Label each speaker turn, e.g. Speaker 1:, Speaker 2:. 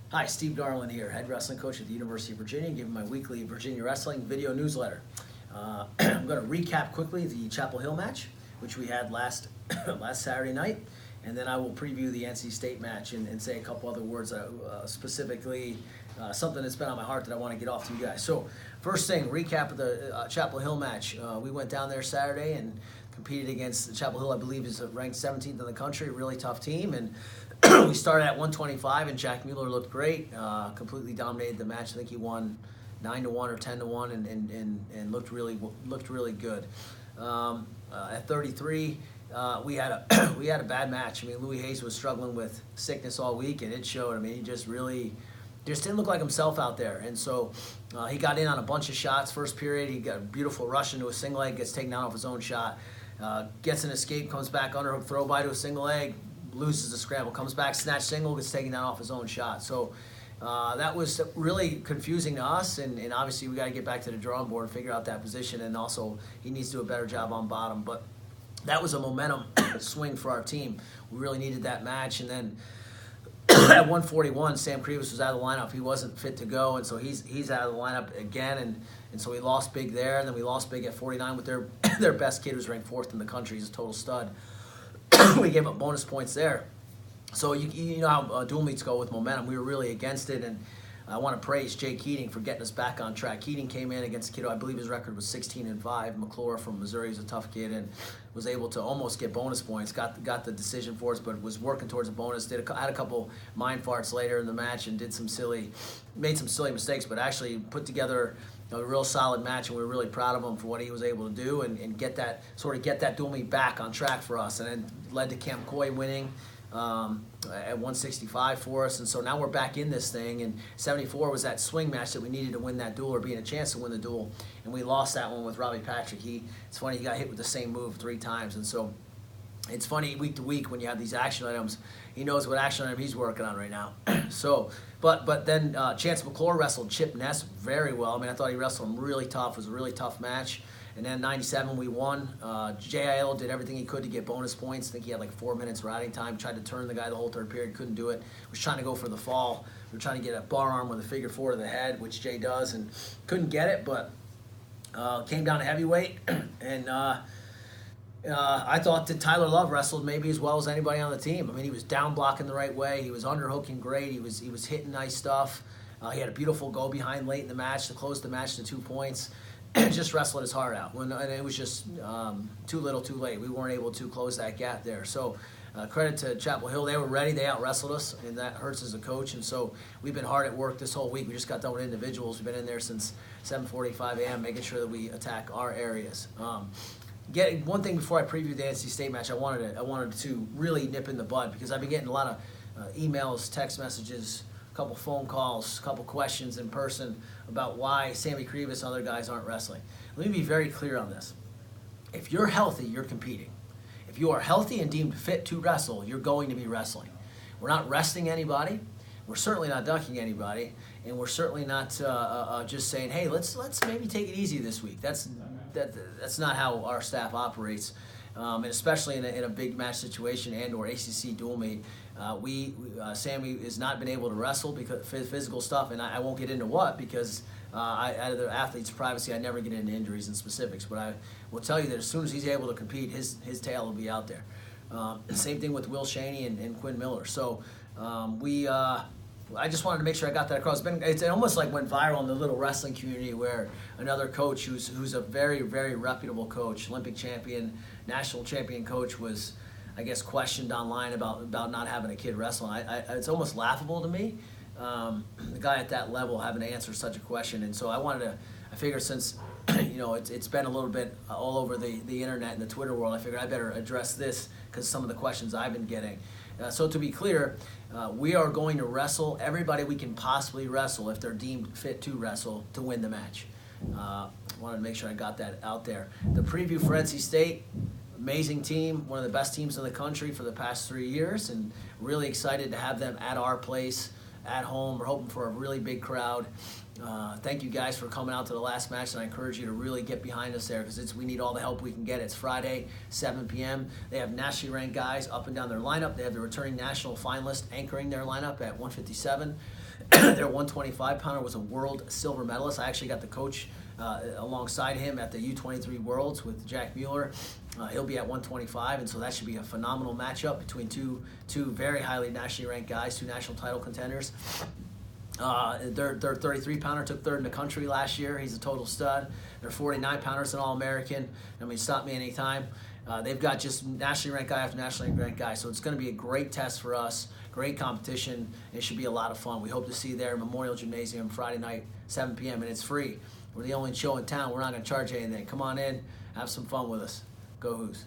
Speaker 1: Hi, Steve Garland here, head wrestling coach at the University of Virginia, giving my weekly Virginia Wrestling video newsletter. I'm going to recap quickly the Chapel Hill match, which we had last Saturday night, and then I will preview the NC State match and say a couple other words, specifically something that's been on my heart that I want to get off to you guys. So, first thing, recap of the Chapel Hill match. We went down there Saturday and competed against Chapel Hill. I believe is ranked 17th in the country, a really tough team, and we started at 125, and Jack Mueller looked great, completely dominated the match. I think he won 9-1 or 10-1, and looked really good. At 33, we had a bad match. I mean, Louis Hayes was struggling with sickness all week, and it showed. I mean, he just didn't look like himself out there. And so he got in on a bunch of shots. First period, he got a beautiful rush into a single leg, gets taken down off his own shot, gets an escape, comes back underhook throw by to a single leg, loses the scramble, comes back, snatch single, gets taken down off his own shot. So that was really confusing to us, and obviously we got to get back to the drawing board and figure out that position, and also he needs to do a better job on bottom. But that was a momentum swing for our team. We really needed that match, and then at 141, Sam Krivas was out of the lineup. He wasn't fit to go, and so he's out of the lineup again, and so we lost big there, and then we lost big at 49 with their best kid who's ranked 4th in the country. He's a total stud. We gave up bonus points there. So you know how dual meets go with momentum. We were really against it, and I want to praise Jay Keating for getting us back on track. Keating came in against a kid who I believe his record was 16-5. McClure from Missouri is a tough kid and was able to almost get bonus points. Got the decision for us, but was working towards a bonus. Had a couple mind farts later in the match and made some silly mistakes, but actually put together a real solid match, and we were really proud of him for what he was able to do and get that dual meet back on track for us, and then led to Cam Coy winning at 165 for us, and so now we're back in this thing. And 74 was that swing match that we needed to win that duel or be in a chance to win the duel, and we lost that one with Robbie Patrick. It's funny, he got hit with the same move 3 times, and so it's funny week to week when you have these action items. He knows what action item he's working on right now. So, but then Chance McClure wrestled Chip Ness very well. I mean, I thought he wrestled him really tough. It was a really tough match. And then 97, we won. JIL did everything he could to get bonus points. I think he had like 4 minutes riding time. Tried to turn the guy the whole third period, couldn't do it. Was trying to go for the fall. We were trying to get a bar arm with a figure 4 to the head, which Jay does, and couldn't get it. But came down to heavyweight, and I thought that Tyler Love wrestled maybe as well as anybody on the team. I mean, he was down blocking the right way. He was underhooking great. He was hitting nice stuff. He had a beautiful go behind late in the match to close the match to 2 points. Just wrestled his heart out. And it was just too little, too late. We weren't able to close that gap there. So credit to Chapel Hill. They were ready. They out-wrestled us, and that hurts as a coach. And so we've been hard at work this whole week. We just got done with individuals. We've been in there since 7:45 a.m., making sure that we attack our areas. One thing before I preview the NC State match, I wanted to really nip in the bud, because I've been getting a lot of emails, text messages, a couple phone calls, a couple questions in person about why Sammy Krivas and other guys aren't wrestling. Let me be very clear on this. If you're healthy, you're competing. If you are healthy and deemed fit to wrestle, you're going to be wrestling. We're not resting anybody. We're certainly not ducking anybody, and we're certainly not just saying, "Hey, let's maybe take it easy this week." That's not how our staff operates, and especially in a big match situation and/or ACC dual meet. Sammy has not been able to wrestle because of physical stuff, and I won't get into what, because out of the athlete's privacy, I never get into injuries and specifics. But I will tell you that as soon as he's able to compete, his tail will be out there. Same thing with Will Shaney and Quinn Miller. So I just wanted to make sure I got that across. It's almost like went viral in the little wrestling community, where another coach who's a very, very reputable coach, Olympic champion, national champion coach, was, I guess, questioned online about not having a kid wrestling. It's almost laughable to me, the guy at that level having to answer such a question. And so I figured since it's been a little bit all over the internet and the Twitter world, I figured I better address this because some of the questions I've been getting. So to be clear, we are going to wrestle everybody we can possibly wrestle if they're deemed fit to wrestle to win the match. Wanted to make sure I got that out there. The preview for NC State, amazing team, one of the best teams in the country for the past 3 years, and really excited to have them at our place, at home. We're hoping for a really big crowd. Thank you guys for coming out to the last match, and I encourage you to really get behind us there, because we need all the help we can get. It's Friday, 7 p.m. They have nationally ranked guys up and down their lineup. They have the returning national finalist anchoring their lineup at 157. Their 125 pounder was a world silver medalist. I actually got to coach alongside him at the U23 Worlds with Jack Mueller. He'll be at 125, and so that should be a phenomenal matchup between two very highly nationally ranked guys, two national title contenders. Their 33 pounder took third in the country last year. He's a total stud. Their 49 pounders an All-American. I mean, stop me anytime. They've got just nationally ranked guy after nationally ranked guy, so it's going to be a great test for us. Great competition. It should be a lot of fun. We hope to see you there at Memorial Gymnasium Friday night, 7 p.m., and it's free. We're the only show in town. We're not going to charge you anything. Come on in. Have some fun with us. Go Hoos.